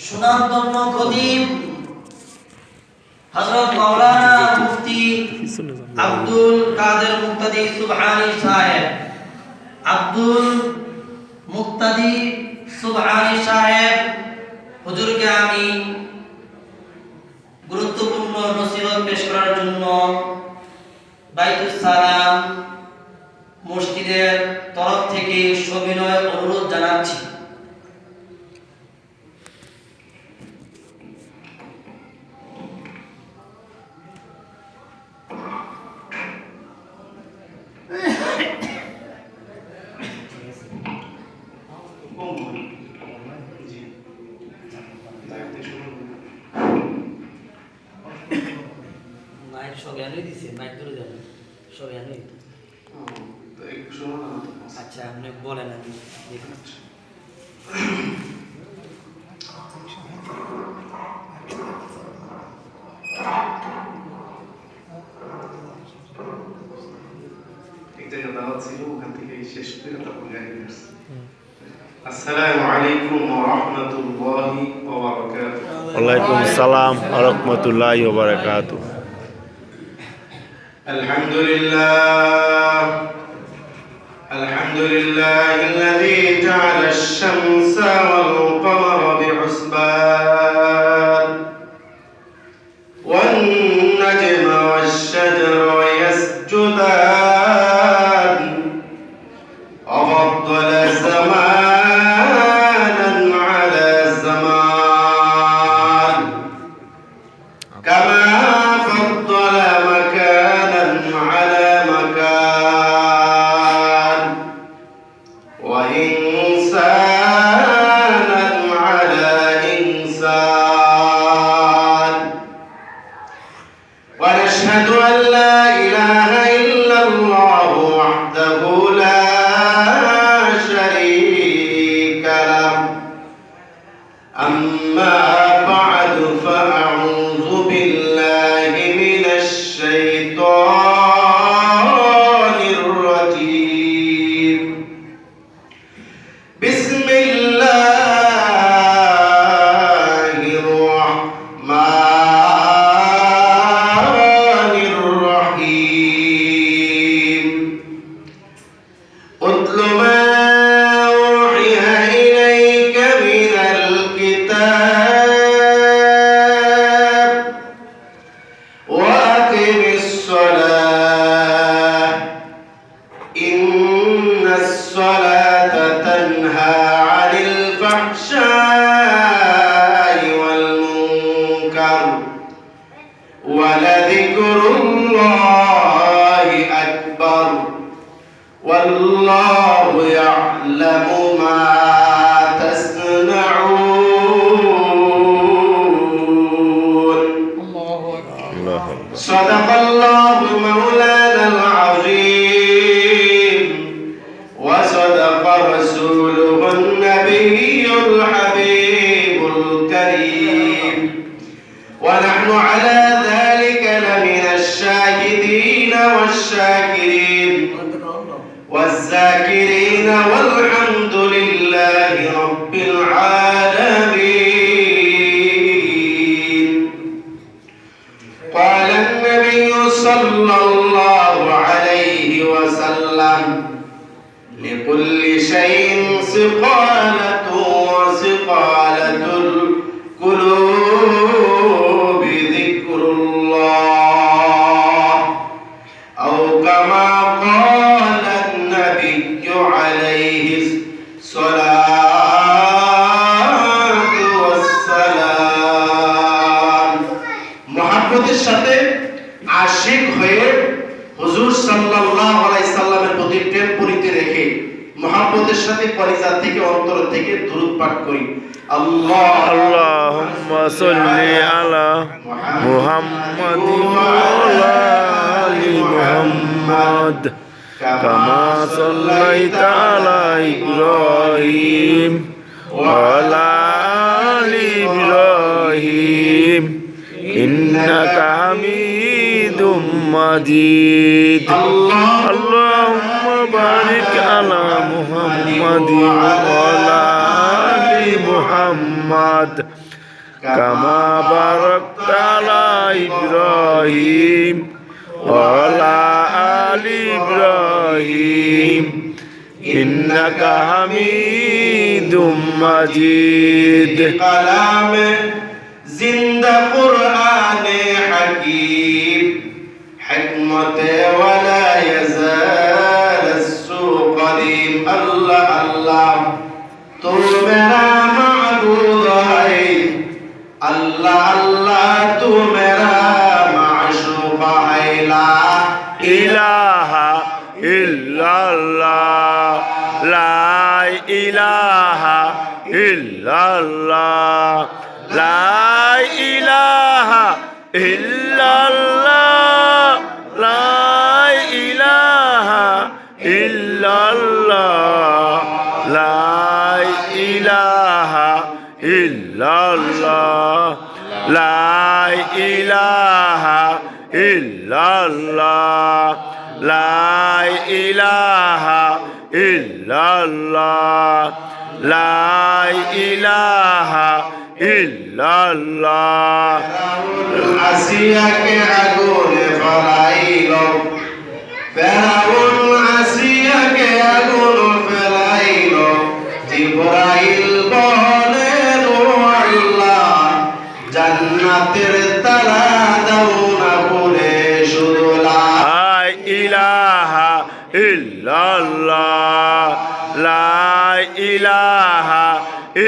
সুনামধন্য খতিব হযরত মাওলানা মুফতি আব্দুল কাদের মুক্তাদি সুবহানী সাহেব হুজুরকে আমি গুরুত্বপূর্ণ নসিহত পেশ করার জন্য বাইতুস সালাম মসজিদের তরফ থেকে সবিনয় অনুরোধ জানাচ্ছি। মাইক সবাই আনি দিছে, মাইক ধরে যাবে সবাই আনি। আচ্ছা আপনি বলেন, আমি দেখুন। আসসালামু আলাইকুম ওয়া রাহমাতুল্লাহি ওয়া বারাকাতুহু। ওয়ালাইকুম আসসালাম ওয়া রাহমাতুল্লাহি ওয়া বারাকাতুহু। আলহামদুলিল্লাহিল্লাযী জা'আলা আশ-শামসা ওয়াল কমারা বিহুসবান ওয়ান নাজমা ওয়াশ-শাজারা ইয়াসজুদান وفضل زمانا على زمان كما فضل مكانا على مكان وإنسانا على إنسان ونشهد أن لا إله إلا الله وحده لا أما بعد فأعوذ بالله من الشيطان الرجيم بسم الله الرحمن الرحيم أتل ما وأقم الصلاة إن الصلاة تنهى عن الفحشاء والمنكر ولذكر الله أكبر والله يعلم ما صدق الله مولانا العظيم وصدق رسوله النبي الحبيب الكريم ونحن على ذلك لمن الشاهدين والشاكرين والذاكرين والحمد لله رب العالمين. قال النبي صلى الله عليه وسلم لكل شيء سقالة وسقالة القلوب ذكر الله أو كما قال النبي عليه الصلاة والسلام. মুহাব্বতের সাথে আশিক হয়ে হুজুর সাল্লাল্লাহু আলাইহি সাল্লামের প্রতি প্রেম পরিতে রেখে মুহাব্বতের সাথে কলিজা থেকে অন্তর থেকে দুরূদ পাঠ করি। আল্লাহুম্মা সাল্লি আলা মুহাম্মাদ ওয়া আলা আলি মুহাম্মাদ কামা সাল্লাইতা আলা ইব্রাহিম ওয়া আলা আলি ইব্রাহিম ইন্নাকা হামিদুম মাজিদ। আল্লাহুম্মা বারিক আলা মুহাম্মাদিন ওয়া আলা আলি মুহাম্মাদ محمد كما باركت على إبراهيم وعلى آل إبراهيم إنك حميد مجيد कलाम जिंदा कुरान हकीम हिकमत वला यज़ाल अस्सू करीम अल्लाह अल्लाह तू मेरा माबूद है अल्लाह अल्लाह तू मेरा माशूक है ला إله إلا الله لا إله إلا الله لا إله إلا الله لا إله إلا الله لا إله إلا الله لا إله إلا الله لا إله إلا الله لا إله إلا الله আসিয়া কে আগুন ফেলাইল ফেরাউন আসিয়া কে আগুন ফেলাইল জিবরাইল বলেন ও আল্লাহ জান্নাতের তালা দাও না বলে শুধু লা إله إلا الله لا إله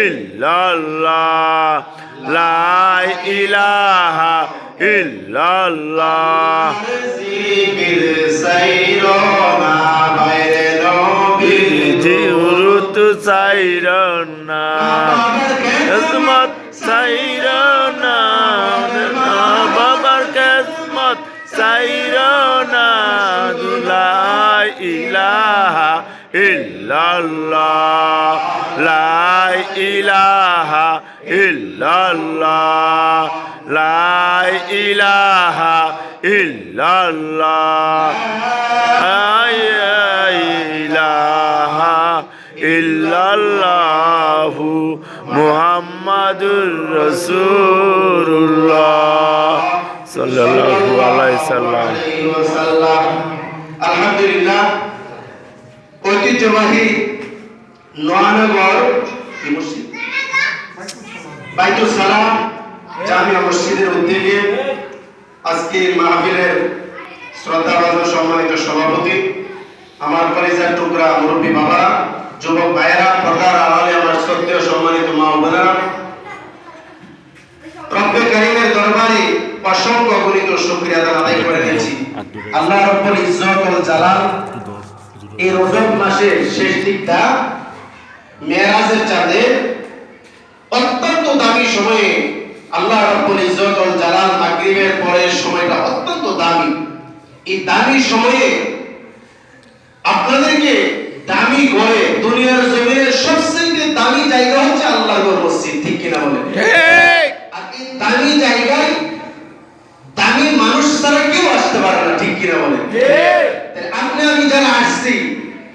إلا الله لا إله إلا الله জিকির সাইরনা বাইরে নবী জিউরুত সাইরনা কিসমত সাইরনা বাবার কিসমত সাইরনা লা ইলাহা ইল্লাল্লাহ লা ইলাহা ইল্লাল্লাহ লা ইলাহা ইল্লাল্লাহ লা ইলাহা ইল্লাল্লাহু মুহাম্মাদুর রাসূলুল্লাহ সাল্লাল্লাহু আলাইহি সাল্লাম। আলহামদুলিল্লাহ ঐতিহ্যবাহী নোয়ানগর কি মসজিদ বাইতুল সালাম জামিয়া মসজিদের উদ্যোগে আজকে মাহফিলের শ্রদ্ধাভাজন সম্মানিত সভাপতি আমার কলেজের টুকরা মুরব্বী বাবারা যুবক ভাইয়েরা পর্দার আড়ালে আমার শ্রদ্ধেয় সম্মানিত মা ও বোনেরা রব্বে কারীমের দরবারে অসংখ্য গণিত শুকরিয়া আদায় করে দিয়েছি। আল্লাহ রাব্বুল ইজ্জত ওয়াল জালাল এই রজব মাসের শেষ দিকটা মেরাজের চাঁদে অত্যন্ত দামি সময়ে আল্লাহ রাব্বুল ইজ্জত ওয়াল জালাল মাগরিবের পরের সময়টা অত্যন্ত দামি। এই দামি সময়ে আপনাদেরকে দামি ঘরে দুনিয়ার জমিনের সবচেয়ে দামি জায়গা হচ্ছে আল্লাহর ঘর মসজিদ, ঠিক কিনা বলেন? আর এই দামি জায়গায় দামি মানুষ ছাড়া কেউ আসতে পারে না, ঠিক কিনা বলেন? আপনি আমি যারা আসছি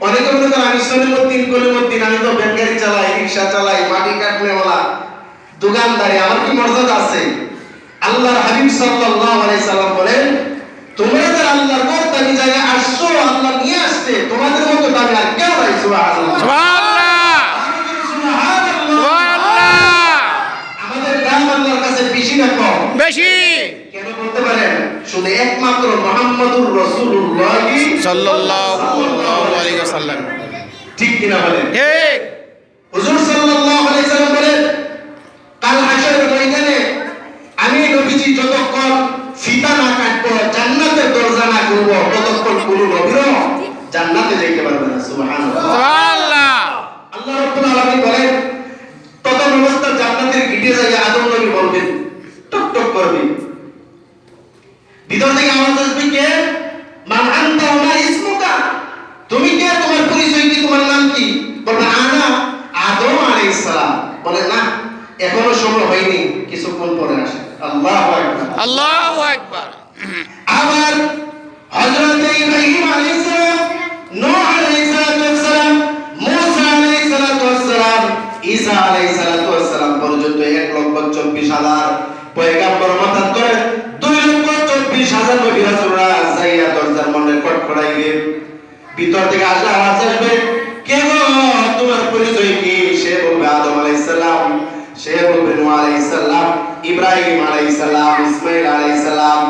অনেকে মনে করেন আমি সলিমুদ্দিন কলিমুদ্দিন, আমি তো ভ্যান গাড়ি চালাই, রিক্সা চালাই, মাটি কাটনেওয়ালা, দোকানদারি, আমার কি মর্যাদা আছে? আল্লাহর হাবিব সাল্লাল্লাহু আলাইহি সাল্লাম বলেন তোমরা যারা আল্লাহর ঘর দামি জায়গায় আসছো, আল্লাহ নিয়ে আসছে, তোমাদের মতো দামি আর কেউ নাই। সুবহানাল্লাহ সুবহানাল্লাহ। আমাদের দাম আল্লাহর কাছে বেশি না কম? বেশি। কেন বলতে পারেন? শুধু একমাত্র মুহাম্মদুর রাসূলুল্লাহ সাল্লাল্লাহু আলাইহি ওয়াসাল্লাম, ঠিক কিনা বলেন? ঠিক। হুজুর সাল্লাল্লাহু আলাইহি সাল্লাম বলেন কাল হাশরের ময়দানে আমি নবীজি যতক্ষণ ফিতা না কাটবো, জান্নাতের দরজা না করব, ততক্ষণ কোন নবীও জান্নাতে যেতে পারবে না। সুবহানাল্লাহ সুবহানাল্লাহ। আল্লাহ রাব্বুল আলামিন বলেন তত অবস্থা জান্নাতের গিটে যায় আদম নবী বলবেন, টক টক করবে, ভিতর থেকে আওয়াজ আসবে, কে মান আনতা ওয়া মা ইসমুকা, তুমি কে, তোমার পরিচয় কি, তোমার নাম কি? বলবে আনা আদম আলাইহিস সালাম। বলে না এখনো সময় হয়নি, কিছুক্ষণ পরে আসে। আল্লাহু আকবার আল্লাহু আকবার। আবার হযরত ইব্রাহিম আলাইহিস সালাম, নূহ আলাইহিস সালাম, মুসা আলাইহিস সালাম, ঈসা আলাইহিস সালাম পর্যন্ত 1,24,000 পয়গাম্বর মাতাত করে 2,24,000 নবী রাসূলরা যাইয়া দরজার মনে খটখটাইবে। ভিতর থেকে আসলে আওয়াজ আসবে, কে গো, তোমার পরিচয় কি? সে বলবে আদম আলাইহিস সালাম, সে বলবে নূহ আলাইহিস সালাম, ইব্রাহিম আলাইহিস সালাম, ইসমাঈল আলাইহিস সালাম।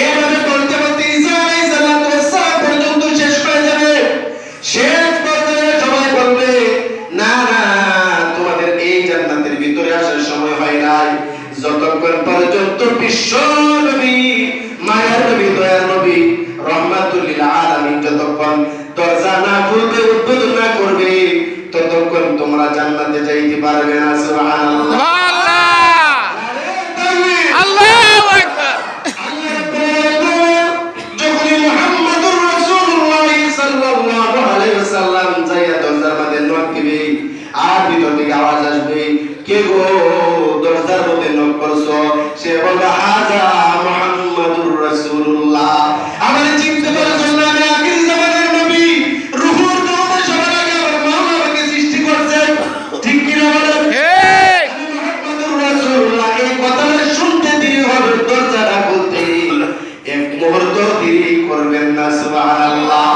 এভাবে বলতে বলতে ঈসা আলাইহিস সালাম পর্যন্ত শেষ হয়ে যাবে। শেষ পর্যায়ে সবাই বলবে, না না, তোমাদের এই জান্নাতের ভিতরে আসার সময় হয় নাই, যতক্ষণ পর্যন্ত বিশ্ব নবী, মায়ার নবী, দয়ার নবী, রহমাতুল লিল আলামিন যতক্ষণ দরজা না খুলবে, উদ্বোধন না করবে, ততক্ষণ তোমরা জান্নাতে যাইতে পারবে না। সুবহানাল্লাহ, আল্লাহু আকবার। যখন মুহাম্মদুর রাসূলুল্লাহ সাল্লাল্লাহু আলাইহি ওয়াসাল্লাম যাইয়া দরজার মধ্যে নক দিবে, আর ভিতর থেকে আওয়াজ আসবে, কে গো, দরজার মধ্যে নক করছো? সে বলবে, হাজা মুহাম্মদুর রাসূলুল্লাহ। আমারে চিনতে পারছো না? আমি আখির জামানের নবী, রূহুর জগতে সবার আগে আমার মাওলা আমাকে সৃষ্টি করেছেন। ঠিক কি না বলেন? আমি মুহাম্মদুর রাসূলুল্লাহ। এই কথাটা শুনতে দেরি হবে, দরজাটা খুলতে এক মুহূর্ত দেরি করবেন না। সুবহানাল্লাহ।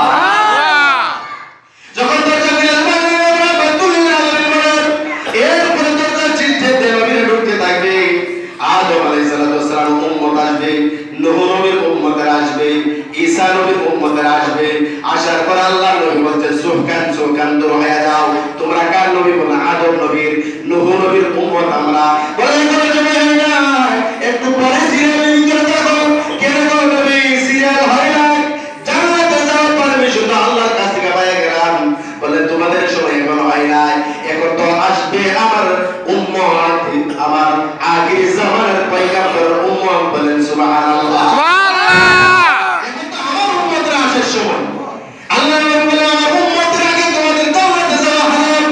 যখন দরজা খুলে যাবে, রহমাতুল লিল আলামিন বলেন, এরপরে দরজা চিনতে দেওয়া ঢুকতে থাকবে। আদম আলাইহিস সালাম উম্মত আসবে, নূহ নবীর উম্মতের আসবে, ঈসা নবীর উম্মতের আসবে। আসার পর আল্লাহ নবী বলতে, সুবহান সুবহান, দূর হয়ে যাও। তোমরা কার নবী? বলে আদম নবীর, নূহ নবীর উম্মত আমরা। বলে কোনো সময় হয় না, একটু পরে সিরিয়ালের ভিতরে দেখো, কেন গো নবী সিরিয়াল হয় না? জান্নাতে যাওয়ার পারমিশন তো আল্লাহর কাছ থেকে পাইয়া গেলাম। বলে তোমাদের সময় এখনো হয় নাই, এখন তো আসবে আমার উম্মত, আমার আগের জামানার পয়গম্বর উম্মত। বলেন সুবহানাল্লাহ। এখন তো আমার উম্মতের আসার সময়। আল্লাহ নবী বলে, আমার উম্মতের আগে তোমাদের জান্নাতে যাওয়া হারাম,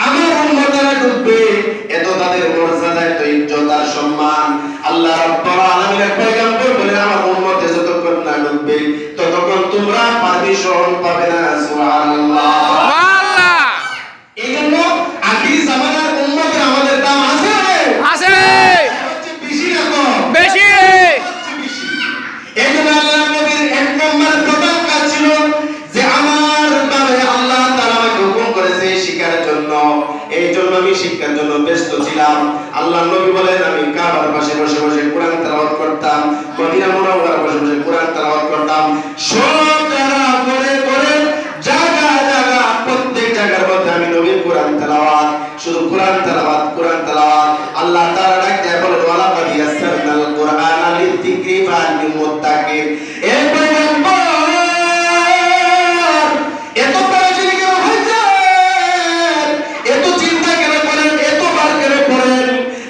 আমার উম্মতেরা ঢুকবে। এত তাদের মর্যাদা, এত ইজ্জত আর সম্মান। আল্লাহ রাব্বুল আলামিনের পয়গম্বর বলে, আমার উম্মতে যতক্ষণ না ঢুকবে ততক্ষণ তোমরা পারমিশন পাবে না। সুবহানাল্লাহ। এইজন্য আখির জামানার উম্মতের আমাদের দাম আছে, হচ্ছে বেশি না কম? বেশি। হচ্ছে বেশি। এইজন্য আল্লাহ নবীর এক নম্বর প্রধান কাজ ছিল যে আমার নামে আল্লাহ তাআলা আমাকে হুকুম করেছে শিক্ষার জন্য, এই জন্য আমি শিক্ষার জন্য ব্যস্ত ছিলাম। আল্লাহ নবী বলেন, আমি কাবার পাশে বসে বসে কোরআন তেলাওয়াত করতাম, মদিনা মুনাওয়ারার পাশে বসে কোরআন তেলাওয়াত করতাম। সব যারা করে করে জায়গা জায়গা প্রত্যেক জায়গার মধ্যে আমি নবীর কোরআন তেলাওয়াত, শুধু কোরআন তেলাওয়াত, কোরআন তেলাওয়াত। আল্লাহ তাআলা ডাক দেয়, বলে ওয়ালা কাদ ইয়াসসারনাল কুরআনা লিযিকরি ফাহাল মুত্তাকিন। এই পয়গম্বর এত পড়াশোনা কেন হয়েছে, এত চিন্তা কেন করেন, এত বার কেন পড়েন?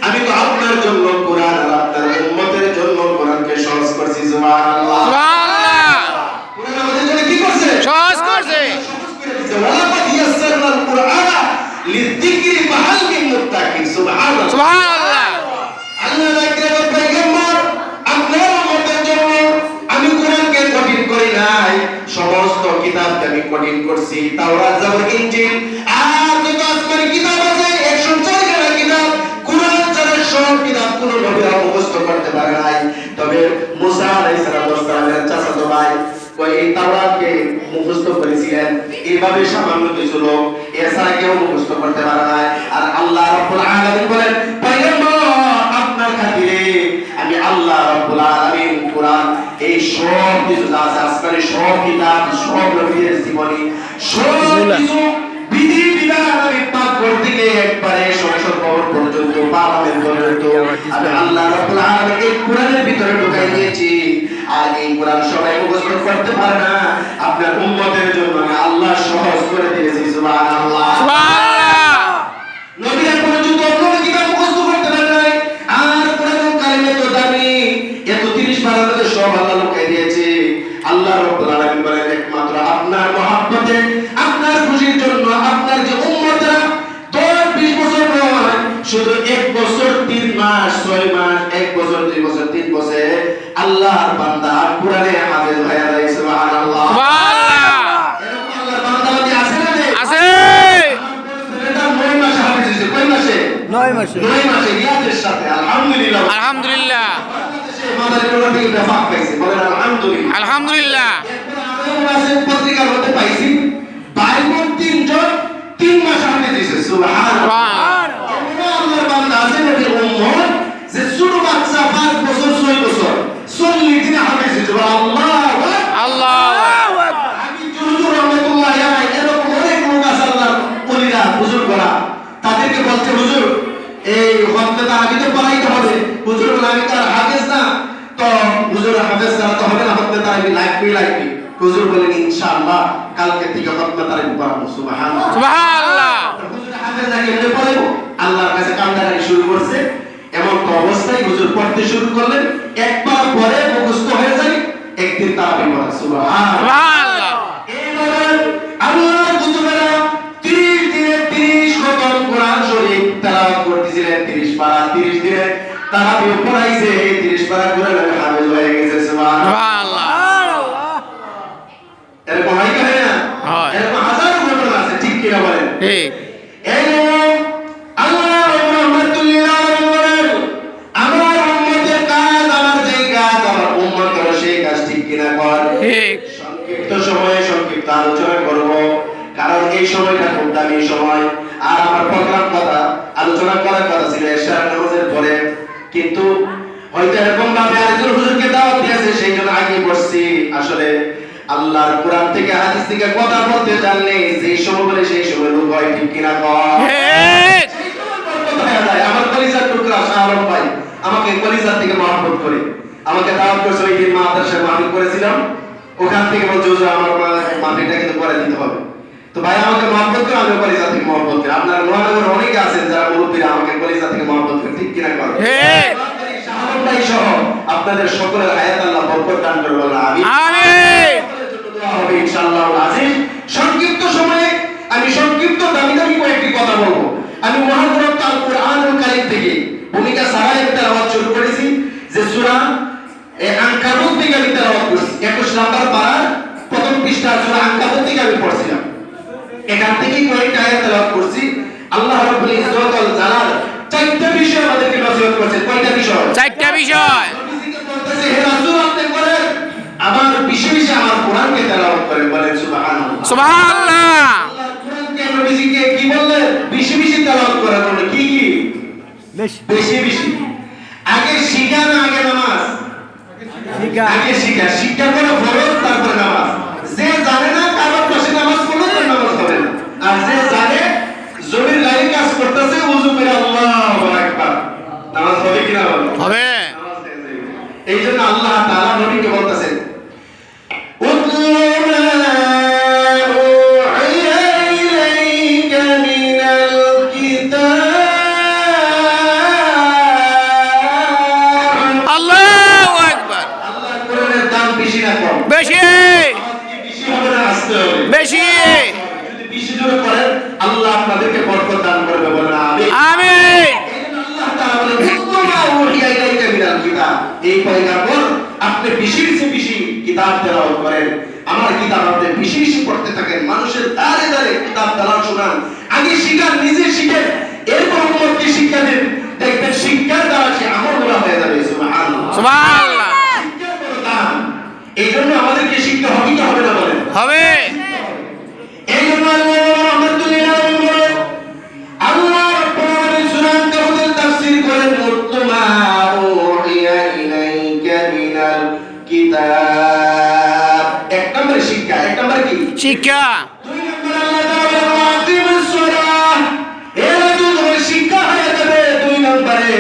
আমি তো আপনার জন্য কোরআন আর আপনার উম্মতের জন্য কোরআনকে সহজ করছি। সুবহানাল্লাহ। কোরআন আমাদের জন্য কি করছে? সহজ করছে। সহজ করে দিয়েছে। ওয়ালা কাদ ইয়াসসারনাল কুরআনা লিযিকরি ফাহাল মুত্তাকিন। সুবহানাল্লাহ। আল্লাহ রাখেন পয়গম্বর, আপনার উম্মতের জন্য আমি কোরআনকে কঠিন করি নাই, সমস্ত কিতাবকে আমি কঠিন করছি। তাওরাত, জাবর, ইনজিল আর যত আসমানি কিতাব আছে 104 খানা কিতাব, কোরআন ছাড়া সব কিতাব কোন নবীরা মুখস্থ করতে পারে নাই। তবে মুসা আলাইহিস সালামের চাচাতো ভাই এই তাওরাতকে মুখস্থ করেছিলেন। এইভাবে সামান্য কিছু লোক, এছাড়া কেউ মুখস্থ করতে পারে না। আর আল্লাহ রাব্বুল আলামিন বলেন, পয়গম্বর আপনার খাতিরে আমি আল্লাহ রাব্বুল আলামিন কোরআন, এই সব কিছু যা আছে আসমানি সব কিতাব, সব নবীর জীবনী, সব কিছু বিধি বিধান আমি পাক করে থেকে একবারে সংসদ ভবন পর্যন্ত, পার্লামেন্ট পর্যন্ত আমি আল্লাহ রাব্বুল আলামিন এই কোরআনের ভিতরে ঢুকাই দিয়েছি। আর এই কোরআন সবাই মুখস্থ করতে পারে না, আপনার উম্মতের জন্য আমি আল্লাহ সহজ করে দিয়েছি। সুবহানাল্লাহ। নবীরা পর্যন্ত অন্য কিতাব মুখস্থ করতে পারে নাই, আর কোরআনুল কারীমে তো দামি, এত 30 পারা মধ্যে সব আল্লাহ লুকিয়ে দিয়েছে। আল্লাহ রাব্বুল আলামিন বলেন, একমাত্র আপনার মহব্বতে, আপনার খুশির জন্য আপনার যে উম্মতরা 10-20 বছর নয়, শুধু 1 বছর 3 মাস 6 মাস, 1 বছর 2 বছর 3 বছর আল্লাহর বান্দা কোরআনে হাফেজ হয়ে যায়। সুবহানাল্লাহ। এরকম আল্লাহর বান্দা আছে না? আছে। এটা 9 মাসে হাফেজ হয়েছে। কয় মাসে? 9 মাসে 9 মাসে ইয়াদের সাথে আলহামদুলিল্লাহ আলহামদুলিল্লাহ বাংলাদেশে মাদারীপুর থেকে বেফাক পাইছে বলেন আলহামদুলিল্লাহ আলহামদুলিল্লাহ এরপর আরো মাসের পত্রিকার মধ্যে পাইছি ভাই বোন 3 জন 3 মাস হাতে দিয়েছে সুবহানাল্লাহ আল্লাহর বান্দা আছে নবীর উম্মত যে ছোট বাচ্চা 5 বছর 6 বছর 40 দিনে হাতে দিয়েছে আল্লাহু আল্লাহু আমি জুরজুর রহমাতুল্লাহ আলাইহি এরকম অনেক লোক আছে আল্লাহর ওলিরা বুজুর্গরা তাদেরকে বলতে হুজুর এই খতনা আগে তো পড়াইতে হবে হুজুর বলে আমি তার হাফেজ না তো হুজুর হাফেজ না তো হবে না খতনা আমি লাগবে হুজুর বলেন ইনশাআল্লাহ কালকে থেকে খতনা তারিখ পড়াবো সুবহানাল্লাহ সুবহানাল্লাহ হুজুর হাফেজ না কেমনে পড়াবো আল্লাহর কাছে কান্দাকারি শুরু করছে এমন তো অবস্থায় হুজুর পড়তে শুরু করলেন একবার পরে মুখস্থ হয়ে যায় একদিন তারাবি পড়া সুবহানাল্লাহ সুবহানাল্লাহ এইভাবে আল্লাহর কুতুবেরা 30 দিনে 30 খতম কোরআন শরীফ তেলাওয়াত করতেছিলেন 30 পারা 30 দিনে তারাবি পড়াইছে 30 পারা কোরআনের হাফেজ হয়ে গেছে সুবহানাল্লাহ এরকম হয় কি হয় না হয়। এরকম হাজারো ঘটনা আছে ঠিক কিনা বলেন ঠিক এই আল্লাহ রাহমাতুল লিল আলামিন বলেন আমার উম্মতের কাজ আমার যেই কাজ আমার উম্মত করে সেই কাজ ঠিক কিনা কর ঠিক সংক্ষিপ্ত সময়ে সংক্ষিপ্ত আলোচনা করব কারণ এই সময়টা খুব দামি সময় আর আমার প্রোগ্রাম কথা আলোচনা করার কথা ছিল এশার নামাজের পরে কিন্তু হয়তো এরকম ভাবে আরেকজন হুজুরকে দাওয়াত দিয়েছে সেই জন্য আগে বসছি আসলে আল্লাহর কোরআন থেকে হাদিস থেকে কথা বলতে জানলে যেই সময় বলে সেই সময় লোক হয় ঠিক কিনা কয় ঠিক সেই সময় বরকত হয়ে যায় আমার কলিজার টুকরা শাহরুখ ভাই আমাকে কলিজার থেকে মহব্বত করে আমাকে দাওয়াত করেছে ওই দিন মাদ্রাসায় মাহফিল করেছিলাম ওখান থেকে বলছে হুজুর আমার মাহফিলটা কিন্তু করে দিতে হবে তো ভাই আমাকে মহব্বত করে আমি কলিজা থেকে মহব্বত করি আপনারা নোয়ানগর অনেকে আছেন যারা মুরব্বীরা আমাকে কলিজা থেকে মহব্বত করে ঠিক কিনা করে ঠিক শাহরুখ ভাই সহ আপনাদের সকলের হায়াত আল্লাহ বরকত দান করবে বলেন আমিন আমিন দোয়া হবে ইনশাআল্লাহ আজিজ সংক্ষিপ্ত সময়ে আমি সংক্ষিপ্ত দামি কয়েকটি কথা বলবো আমি মহাগ্রন্থ আল কুরআনুল কারীম থেকে ভূমিকা সারাই তেলাওয়াত শুরু করেছি যে সূরা আনকাবুত থেকে আমি তেলাওয়াত করছি 21 নম্বর পারার প্রথম পৃষ্ঠা সূরা আনকাবুত থেকে আমি পড়ছিলাম এখান থেকে কয়েকটা আয়াত তেলাওয়াত করছি আল্লাহ রাব্বুল ইজ্জত ওয়াল জালাল চারটি বিষয় আমাদেরকে নসিহত করেছেন কয়টা বিষয় চারটা বিষয় নবীজিকে বলতেছে হে রাসূল আপনি বলেন আমার বিশেষ আমার কোরআনকে তেলাওয়াত করেন বলেন সুবহানাল্লাহ সুবহানাল্লাহ আল্লাহর কোরআনকে নবীজিকে কি বললেন বেশি বেশি তেলাওয়াত করার জন্য কি বেশি বেশি আগে শিখা না আগে নামাজ আগে শিক্ষা করে ফরজ তারপর নামাজ যে জানে না কারোর পাশে নামাজ পড়লে তার নামাজ হবে না আর যে জানে জমির লাইন কাজ করতেছে ওযু করে আল্লাহু আকবার নামাজ হবে কি না হবে হবে এই জন্য আল্লাহ তাআলা নবীকে বলতেছেন উতলু মা উহিয়া ইলাইকা মিনাল কিতাব আল্লাহু আকবার আল্লাহ কোরআনের দাম বেশি না কম বেশি বেশি হবে না আসতে হবে বেশি যদি বেশি জোরে করেন আল্লাহ আপনাদেরকে বরকত দান করবে বলেন আমিন আমিন আল্লাহ তাআলা বলেন উতলু ওহিয়া ইলাইকা মিনাল কিতাব এই পয়গম্বর আপনি বেশি বেশি কিতাব তেলাওয়াত করেন আমার কিতাব আপনি বেশি পড়তে থাকেন মানুষের দাঁড়ে দাঁড়ে কিতাব তেলাওয়াত শুনান আগে শিখান নিজে শিখেন এরপর উম্মতকে শিক্ষা দেন দেখবেন শিক্ষার দ্বারা সে আমলওয়ালা হয়ে যাবে সুবহানাল্লাহ সুবহানাল্লাহ শিক্ষার বড় দাম এই জন্য আমাদেরকে শিখতে হবে কি হবে না বলেন হবে এই জন্য আল্লাহ রাহমাতুল লিল আলামিন বলেন আল্লাহ রাব্বুল আলামিন সূরা আনকাবুতের তাফসীর করেন মুত্তামা উহিয়া ইলাইকা মিনাল কিতাব এক নম্বরে শিক্ষা এক নম্বরে কি শিক্ষা দুই নম্বরে আল্লাহ তাআলা বলেন আকিমুস সালাহ এরা যদি শিক্ষা হয়ে যাবে দুই নম্বরে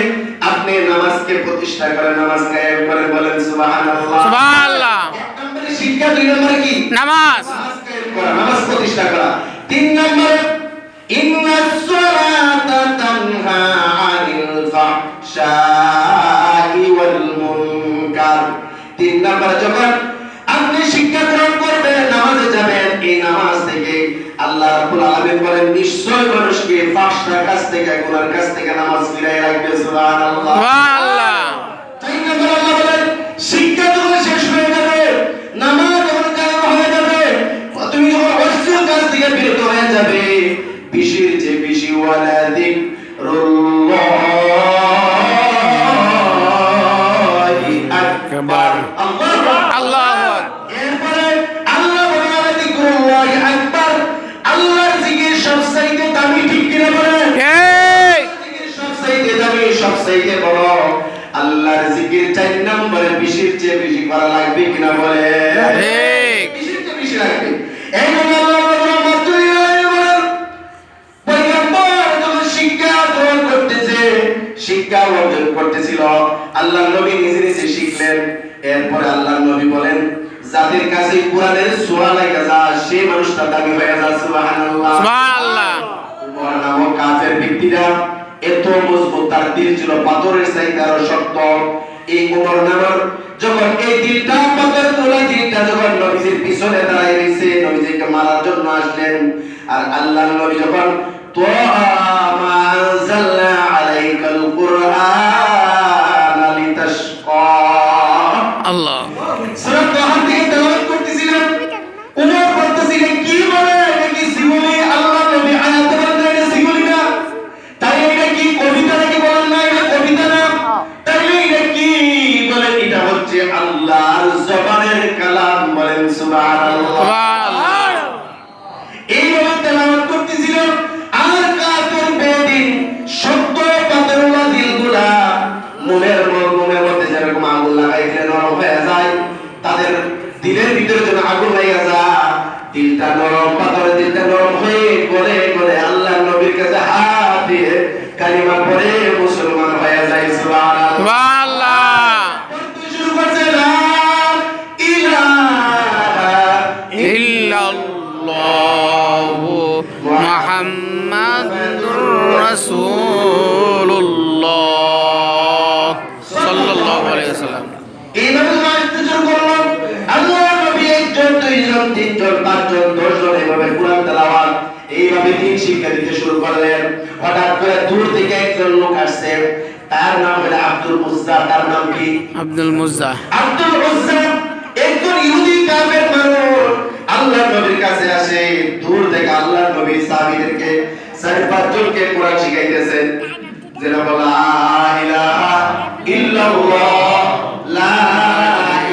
আপনি নামাজকে প্রতিষ্ঠা করেন নামাজ কায়েম করেন বলেন সুবহানাল্লাহ সুবহানাল্লাহ এক নম্বরে শিক্ষা দুই নম্বরে কি নামাজ নামাজ কায়েম করা নামাজ প্রতিষ্ঠা করা তিন নম্বরে ইন্নাস সালাতা তানহা আনিল ফাহশাই ওয়াল মুনকার তিন নম্বরে যখন আপনি শিক্ষা গ্রহণ করবেন নামাজে যাবেন এই নামাজ থেকে আল্লাহ রাব্বুল আলামিন বলেন নিশ্চয় মানুষকে ফাহশার কাছ থেকে গুনার কাছ থেকে নামাজ ফিরায় রাখবে সুবহানাল্লাহ সুবহানাল্লাহ তিন নম্বরে আল্লাহ বলেন শিক্ষা যখন শেষ হয়ে যাবে নামাজ যখন কায়েম হয়ে যাবে তুমি যখন অশ্লীল কাজ থেকে বিরত হয়ে যাবে বেশির চেয়ে বেশি ওয়ালা যিকরুল্লাহ 4 নম্বরে বেশির চেয়ে বেশি করা লাগবে কিনা বলে ঠিক। বেশির চেয়ে বেশি লাগবে। এই জন্য আল্লাহ বলেন পয়গম্বর যখন শিক্ষা গ্রহণ করতেছে, শিক্ষা অর্জন করতেছিল, আল্লাহ নবী নিজে নিজে শিখলেন। এরপরে আল্লাহ নবী বলেন যাদের কাছে কোরআনের সূরা লাগা যা সেই মানুষটা দাবি হয়ে যায় সুবহানাল্লাহ। সুবহানাল্লাহ। উমর নামক কাফের ব্যক্তিরা এত মজবুত, তার দিল ছিল পাথরের চাইতে আরো শক্ত। এই উমর নামক যখন এই দিলটা পাথর তোলা দিলটা যখন নবীজির পিছনে দাঁড়ায় রয়েছে, নবীজিকে মারার জন্য আসলেন। আর আল্লাহ নবী যখন মা আনজালনা আলাইকাল কুরআন লিতাশকা আল্লাহ। সূরা তাহা থেকে তেলাওয়াত করতেছিলেন, উমর বলতেছিলেন কি বলে এটা কি জীবনে আল্লাহ নবী আয়াত বলেন না, এটা জীবনী না, তাই এটা কি কবিতা নাকি বলেন না, এটা কবিতা না, তাইলে এটা কি বলেন, এটা হচ্ছে আল্লাহর জবানের কালাম, বলেন সুবহানাল্লাহ। সুবহানাল্লাহ। এইভাবে তেলাওয়াত করতেছিলেন। আর কাফের বেদিন শব্দ পাথরওয়ালা দিলগুলা মনের মধ্যে যেরকম আগুন লাগাই দিলে নরম হয়ে যায়, তাদের দিলের ভিতরে যেন আগুন লাগা যায়, দিলটা নরম, পাথরের দিলটা নরম হয়ে গলে গলে আল্লাহ নবীর কাছে হাত দিয়ে কালিমা পড়ে মুসলমান হয়ে যায় সুবহানাল্লাহ। সুবহানাল্লাহ। পড়তে শুরু করছে লা ইলাহা ইল্লাল্লাহু মুহাম্মাদুর রাসূলুল্লাহ সাল্লাল্লাহু আলাইহি ওয়াসাল্লাম। এইভাবে মানতে শুরু করলাম। আল্লাহ নবী একজন, দুইজন, তিনজন, পাঁচজন, 10 জন এইভাবে কোরআন তেলাওয়াত এইভাবে দিন শিক্ষা দিতে শুরু করলেন। হঠাৎ করে দূর থেকে একজন লোক আসছে, তার নাম হলো আব্দুল উজ্জা। তার নাম কি? আব্দুল মুজ্জা। আব্দুল উজ্জা একজন ইহুদি কাফের মানুষ আল্লাহ নবীর কাছে আসে। দূর থেকে আল্লাহ নবী সাহাবীদেরকে 4-5 জনকে কোরআন শিখাইতেছেন। যেটা বলা লা ইলাহা ইল্লাল্লাহ, লা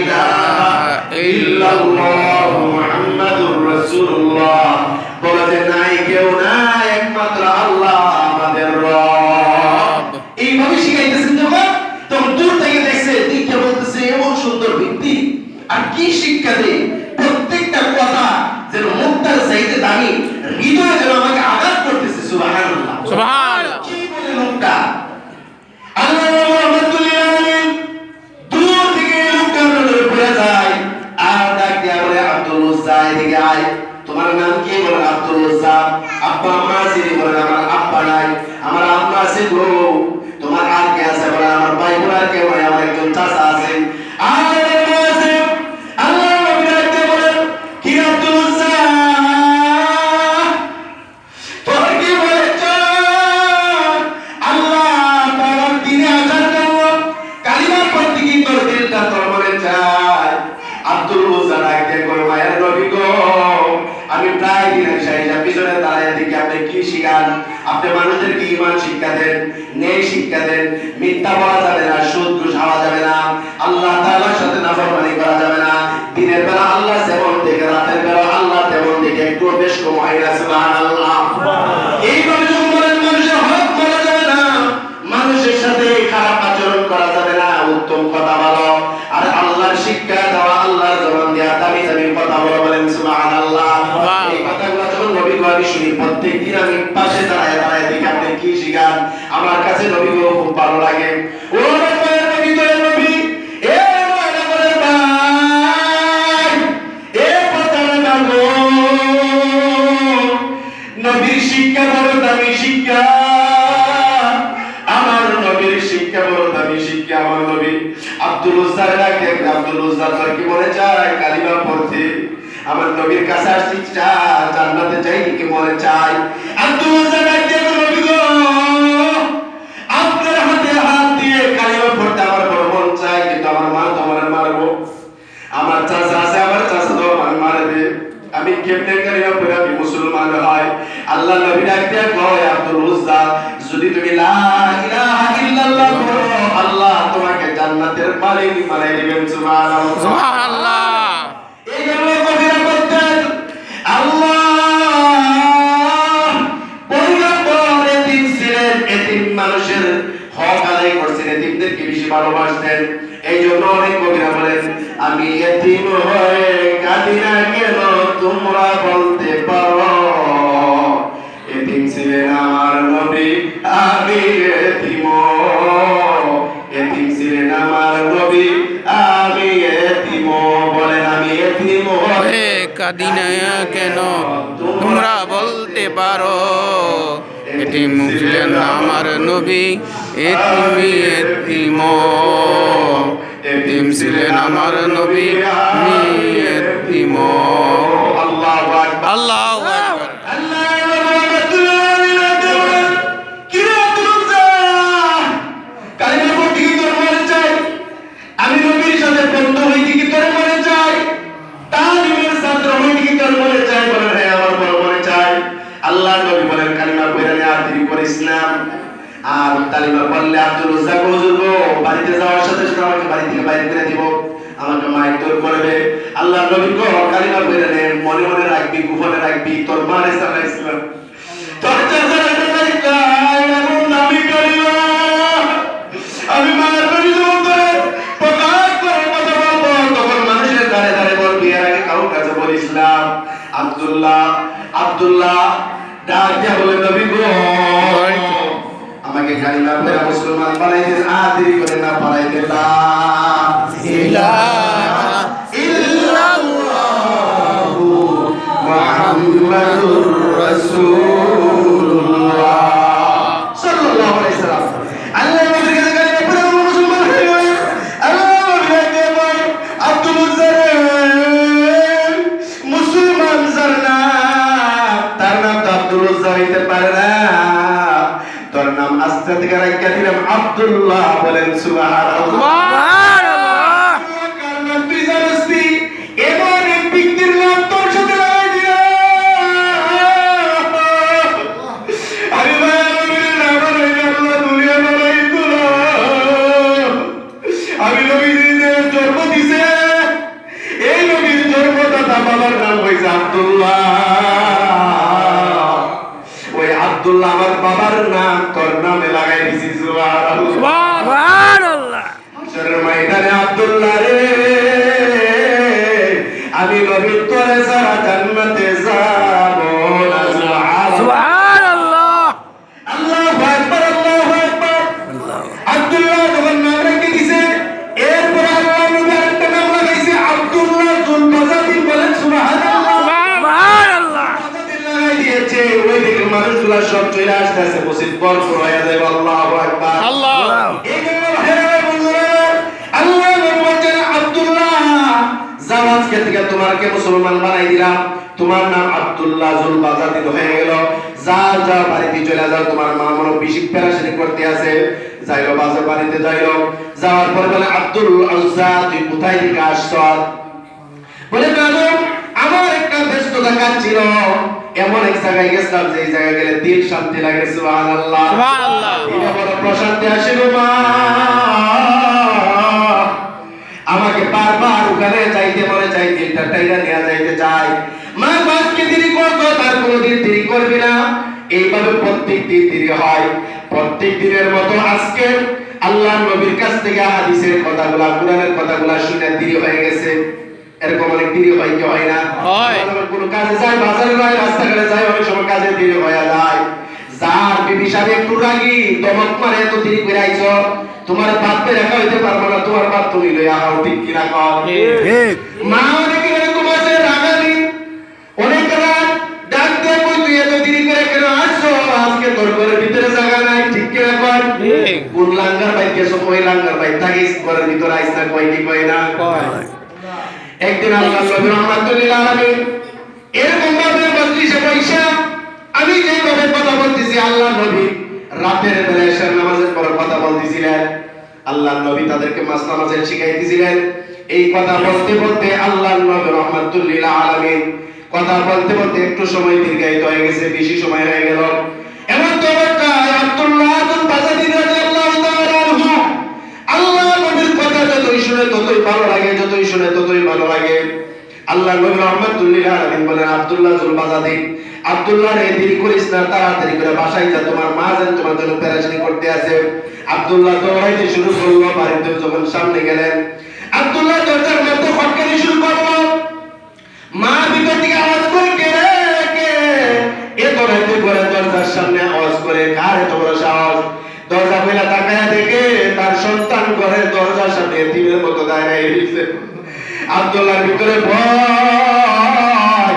ইলাহা ইল্লাল্লাহ মুহাম্মাদুর রাসূলুল্লাহ, বলা যে নাই কেউ নাই একমাত্র আল্লাহ আমাদের রব। এইভাবে শিখাইতেছেন যখন, তখন দূর থেকে দেখছে, দেখে বলতেছে এমন সুন্দর ব্যক্তি আর কি শিক্ষা দেয়, প্রত্যেকটা কথা যেন মুক্তার চাইতে দামি, হৃদয়ে যেন আমাকে আঘাত করতেছে সুবহানাল্লাহ। সুবহানাল্লাহ। কি বলে লোকটা? আল্লাহ রাহমাতুল্লিল আলামিন দূর থেকে লোকটা নজরে পড়ে যায় আর ডাক দিয়া বলে আব্দুল উজ্জা এদিকে আয়। তোমার নাম কি? বলে আব্দুল উজ্জা। আব্বা আম্মা আছে? বলে আমার আব্বা নাই, আমার আম্মা আছে গো। তোমার আর কে আছে? বলে আমার ভাই বোন আর কেউ নাই, আমার একজন চাচা আছে। আর আম্মা আছে। আল্লাহ নবী ডাক দিয়া বলেন কি আব্দুল উজ্জা, তোর কি বলেছ? আল্লাহ তাআলার দিনে আসার জন্য কালিমা পড়তে কি তোর দিলটা তোর মনে চায়? আব্দুল উজ্জা ডাক দিয়া কয় মায়ের নবী গো, আমি প্রায় দিন সাইজা পিছনে দাঁড়ায় দেখি আপনি কি শিখান। আপনি মানুষদেরকে ঈমান শিক্ষা দেন, ন্যায় শিক্ষা দেন, মিথ্যা বলা যাবে না, সুদ ঘুষ খাওয়া যাবে না, আল্লাহ তাআলার সাথে নাফরমানি করা যাবে না। দিনের বেলা আল্লাহ যেমন দেখে, রাতের বেলা আল্লাহ তেমন দেখে, একটু বেশ কম হয় না সুবহানাল্লাহ। এইভাবে যখন বলেন মানুষের হক বলা যাবে না, মানুষের সাথে খারাপ আচরণ করা যাবে না, উত্তম কথা বলো। আর আল্লাহর শিক্ষা দেওয়া, আল্লাহর জবান দেওয়া, দামি দামি কথা বলো, বলেন সুবহানাল্লাহ। এই কথাগুলো যখন নবী গো আমি শুনি, প্রত্যেকদিন আমি পাশে দাঁড়ায় দাঁড়ায় দেখি আপনি কি শিখান। আমার কাছে নবী গো খুব ভালো লাগে। ও মায়ের নবী, তোর নবী, এ মায়ের বলে ভাই, এ পতারা গাগো, নবীর শিক্ষা বড় দামি শিক্ষা, আমার নবীর শিক্ষা বড় দামি শিক্ষা। আমার নবী আব্দুল উজ্জা ডাকে, আব্দুল উজ্জা তোর কি মনে চায় কালিমা পড়তে? আমার নবীর কাছে আসছি, জান্নাতে যাই কি মনে চায়? আব্দুল উজ্জা ডাকে, নবী গো আপনার হাতে হাত দিয়ে কালিমা পড়তে আমার বড় মন চায়, কিন্তু আমার মা তো আমার মারবো, আমার চাচা আছে, আমার চাচা তো আমার মারবে, আমি কেমনে কালিমা পড়ে আমি মুসলমান হয়? আল্লাহ নবী ডাক দিয়া কয় আব্দুল উজ্জা, যদি তুমি লা ইলাহা ইল্লাল্লাহ বলো, আল্লাহ তোমাকে জান্নাতের মালিক বানাই দিবেন সুবহানাল্লাহ। সুবহানাল্লাহ। এই জন্য কবিরা বলতেন আল্লাহ পয়গম্বর এতিম ছিলেন, এতিম মানুষের হক আদায় করছেন, এতিমদেরকে বেশি ভালোবাসতেন। এই জন্য অনেক কবিরা বলেন, আমি এতিম হয়ে কাঁদি না কেন তোমরা বলতে পারো, এতিম ছিলেন আমার নবী আমি এতিম, এতিম ছিলেন আমার নবী আমি এতিম। বলেন আমি এতিম হে কাদিনা কেন তোমরা বলতে পারো, এতিম ছিলেন আমার নবী এতিমি এতিম, এতিম ছিলেন আমার নবী এতিম। আল্লাহু আকবার। আল্লাহু আকবার। আমি নবীর সাথে বন্ধু হইতে কি তোর মনে চাই, তালিমের ছাত্র হইতে কি তোর মনে চাই? বলেন হ্যাঁ আমার বড় মনে চাই। আল্লাহ নবী বলেন কালিমা পড়ে নে আর দেরি করিস না। আর তালিমা পড়লে আব্দুল উজ্জা হুজুর গো বাড়িতে যাওয়ার সাথে সাথে আমাকে বাড়ি থেকে বাইরে করে দিব, আমাকে মায়ের তোর করবে। আল্লাহ নবী গো কালিমা পড়ে নে, মনে মনে রাখবি গোপনে রাখবি তোর মার ইসলাম তোর চাচার এমন নামি কালিমা আমি মায়ের নবী যখন করে প্রকাশ করে কথা বলবো তখন মানুষের দাঁড়ে দাঁড়ে বলবি, এর আগে কারোর কাছে বলিসলাম। আব্দুল্লাহ আব্দুল্লাহ ডাক দিয়া বলে নবী গো আমাকে কালিমা পড়ে মুসলমান বানাইতে আর দেরি করে না বানাইতে লা ইলাহা ইল্লাল্লাহু মুহাম্মাদুর রাসূলুল্লাহ সাল্লাল্লাহু আলাইহি সাল্লাম। আল্লাহ নবীর কাছে কালিমা পড়ে মুসলমান হয়ে গেল। আল্লাহ নবীর কাছে বল আব্দুল মুসলমান জানা তার নাম তো আব্দুল হইতে পারে না, তোর নাম আস্তে থেকে রাখা দিলাম আব্দুল্লাহ। বলেন সুবহানাল্লাহ। কার নাম তুই জানিস নি? এমন এক ব্যক্তির নাম তোর সাথে লাগাই দিলাম। আমি নবীর নাম রাখি আল্লাহ দুনিয়া বানাইতো না। আমি নবীর জন্ম দিছে, এই নবীর জন্মদাতা বাবার নাম হইছে আব্দুল্লাহ। ওই আব্দুল্লাহ আমার বাবার নাম তোর নামে লাগাই দিছি। সুবহানাল্লাহ। হাশরের ময়দানে আব্দুল্লাহ রে আমি নবী তোরে ছাড়া জান্নাতে যাব না। সুবহানাল্লাহ। আল্লাহু আকবার আল্লাহু আকবার। আব্দুল্লাহ যখন নাম রেখে দিছে এরপর আল্লাহ নবী আরেকটা নাম লাগাইছে আব্দুল্লাহ জুল বাজাদিন। বলেন সুবহানাল্লাহ। দিয়েছে ওই দিকে মানুষগুলা সব চলে আসতেছে, মসজিদ ভরপুর হয়ে যায়। আল্লাহু আকবার। আল্লাহ এই জন্য ভাইরা বন্ধুরা আল্লাহ নবী বলেন আব্দুল্লাহ যাও আজকে থেকে তোমাকে মুসলমান বানাই দিলাম, তোমার নাম আব্দুল্লাহ জুল বাজাদিন হয়ে গেল। যাও যাও বাড়িতে চলে যাও, তোমার মা মনে বেশি প্যারাশানি করতে আছে। যাইলো বাজার বাড়িতে যাইলো, যাওয়ার পরে বলে আব্দুল উজ্জা তুই কোথায় থেকে আসছ? বলে বাবু আমার একটা ব্যস্ততা কাজ ছিল, এমন এক জায়গায় গেছিলাম যে জায়গায় গেলে দিল শান্তি লাগে। সুবহানাল্লাহ সুবহানাল্লাহ। এটা বড় প্রশান্তি আসে গো মা। আমাকে বারবার ওখানে যাইতে বলে, যাই দিলটা টাইরা নিয়ে যাইতে চাই। মা বাসকে দেরি করতো তার কোনোদিন দেরি করবি না। এইভাবে প্রত্যেক দিন দেরি হয়। প্রত্যেক দিনের মতো আজকে আল্লাহ নবীর কাছ থেকে হাদিসের কথাগুলা কোরআনের কথাগুলা শুনে দেরি হয়ে গেছে। এরকম অনেক দেরি হয় কি হয় না? হয়। কোনো কাজে যায়, বাজারে যায়, রাস্তাঘাটে যায়, অনেক সময় কাজে দেরি হয়ে যায়। যার বিবি সাহেব একটু রাগি দমক মারে এত দেরি করে আইছো, তোমার বাপে রাখা হইতে পারবো না, তোমার বাপ তুমি লইয়া আও। ঠিক কিনা কর? মা অনেকে এরকম আছে রাগানি, অনেক রাত ডাক দিয়ে কই তুই এত দেরি করে কেন আসছো? আজকে তোর ঘরের ভিতরে জায়গা নাই। ঠিক কিনা কর? কোন লাঙ্গার ভাই কেছো? ওই লাঙ্গার ভাই থাকিস ঘরের ভিতরে আইস না, কই কি কই না? একদিন আল্লাহ নবী রাহমাতুল্লিল আলামিন এরকম ভাবে মজলিসে বসা আমি যেভাবে কথা বলতেছি আল্লাহ নবী রাতের বেলা এশার নামাজের পর কথা বলতেছিলেন। আল্লাহ নবী তাদেরকে মাস নামাজের শিখাইতেছিলেন। এই কথা বলতে বলতে আল্লাহ নবী রাহমাতুল্লিল আলামিন কথা বলতে বলতে একটু সময় দীর্ঘায়িত হয়ে গেছে, বেশি সময় হয়ে গেল। এমন তো অবস্থায় আব্দুল্লাহ বিন বাজাদিন রাদিয়াল্লাহু তাআলা আনহু আল্লাহ নবীর কথা যতই শুনে ততই ভালো লাগে, যতই শুনে ততই ভালো লাগে। আল্লাহ নবী রাহমাতুল্লিল আলামিন বলেন আব্দুল্লাহ জুল বাজাদিন, আব্দুল্লাহ রে দেরি করিস না, তাড়াতাড়ি করে বাসায় যা, তোমার মা যেন তোমার জন্য প্যারাশানি করতে আছে। আব্দুল্লাহ দৌড়াইতে শুরু করলো। বাড়িতে যখন সামনে গেলেন, আব্দুল্লাহ দরজার মধ্যে খটকানি শুরু করলো। মা ভিতর থেকে আওয়াজ করে, কে রে, কে? এ দৌড়াইতে করে দরজার সামনে আওয়াজ করে, কার এত বড় সাহস? দরজা খুলে তাকায়া দেখে তার সন্তান ঘরের দরজার সামনে এতিমের মতো দাঁড়ায় রয়েছে। আব্দুল্লাহর ভিতরে ভয়,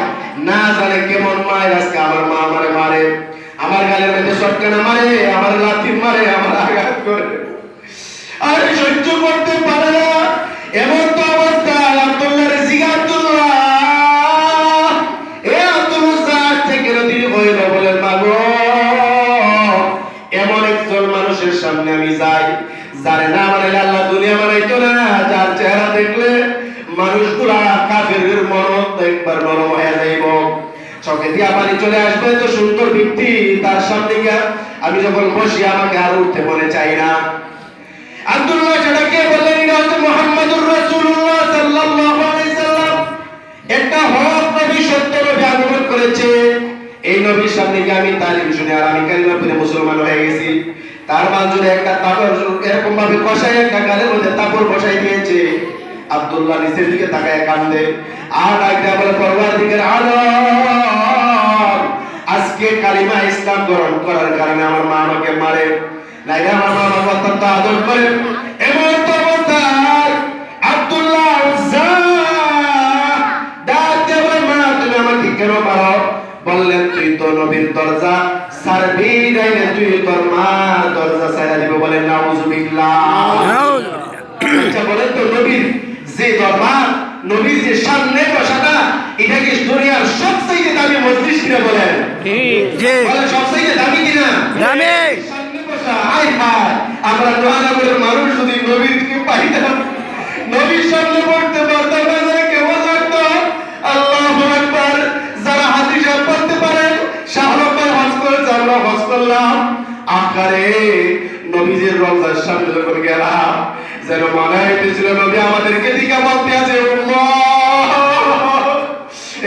না জানে কেমন মায়ের আজকে আমার মা আমারে মারে, আমার গালের মধ্যে শটকানা মারে, আমার লাথি মারে, আমার আঘাত করে, আর সহ্য করতে পারে না। এমন তো অবস্থা। আব্দুল্লাহর জিগা, আব্দুল্লাহ, এ আব্দুল্লাহ থেকে নদীর হইল, বলেন মাগো, এমন একজন মানুষের সামনে আমি যাই যারে না মানে আল্লাহ দুনিয়া বানাইতো না, যার চেহারা দেখলে মানুষগুলা কাফেরের মন একবার নরম হয়ে যাইব, চোখে দিয়া পানি চলে আসবে। তো সুন্দর ব্যক্তি, তার সামনে গিয়া আমি যখন বসি আমাকে আর উঠতে মনে চাই না। আব্দুল্লাহ সেটাকে বললেন, এটা হচ্ছে মুহাম্মাদুর রাসূলুল্লাহ সাল্লাল্লাহু আলাইহি সাল্লাম, একটা হক নবী, সত্য নবী আগমন করেছে। এই নবীর সামনে গিয়ে আমি তালিম শুনে আর আমি কালিমা পড়ে মুসলমান হয়ে গেছি। তার মাঝে একটা তাবর এরকম ভাবে কষাই, একটা গালের মধ্যে তাবর বসাই দিয়েছে। আব্দুল্লাহ নিচের দিকে তাকায় কান্দে আর ডাকতে বলে, পরওয়ারদিগার আলম, আজকে কালিমা ইসলাম গ্রহণ করার কারণে আমার মা আমাকে মারে, নাইলে আমার মা আমাকে অত্যন্ত আদর করে। এমন তো অবস্থায় আব্দুল্লাহ ডাকতে বলে, মা তুমি আমাকে কেন মারো? বললেন, তুই তো নবীর দরজা সারবি, নাইলে তুই তোর মার দরজা ছাড়া দিব। বলেন নাউযুবিল্লাহ। আচ্ছা বলেন তো, নবীর যে দরবার, নবীর যে সামনে বসাটা, এটা কি দুনিয়ার সবচেয়ে দামি মজলিস কিনা? বলেন বলেন, সবচেয়ে দামি কিনা? দামি। সামনে বসা, আয় হায়, আমরা নোয়ানগরের মানুষ যদি নবীর দিকে পাইতাম, নবীর সামনে পড়তে পারতাম, বাজারে কেমন লাগতো? আল্লাহু আকবার। যারা হাদিস পড়তে পারেন, শাহরুখ ভাই হজ করেছে, আমরা হজ করলাম, আকারে নবীজির রওজার সামনে যখন গেলাম, যেন মনে হইতেছিল নবী আমাদেরকে দিকে বলতে আছে,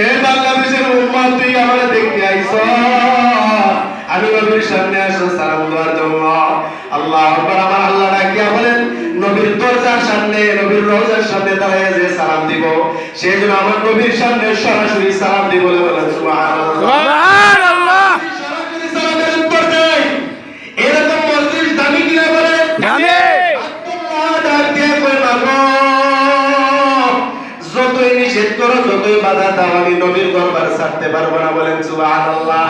এ বাংলাদেশের উম্মত, তুই আমারে দেখতে আইছ, আমি নবীর সামনে আসো সালাম দেওয়ার জন্য। আল্লাহু আকবার। আমার আল্লাহ ডাকিয়া বলেন, নবীর দরজার সামনে, নবীর রওজার সামনে দাঁড়ায় যে সালাম দিব, সেই জন্য আমার নবীর সামনে সরাসরি সালাম দিব। বলেন সুবহানাল্লাহ। সরাসরি সালামের উত্তর দেয়। এরকম মজলিস দামি কিনা? বলেন দামি। যতই নিষেধ করো, যতই বাধা দাও, আমি নবীর দরবার ছাড়তে পারবো না। বলেন সুবহানাল্লাহ।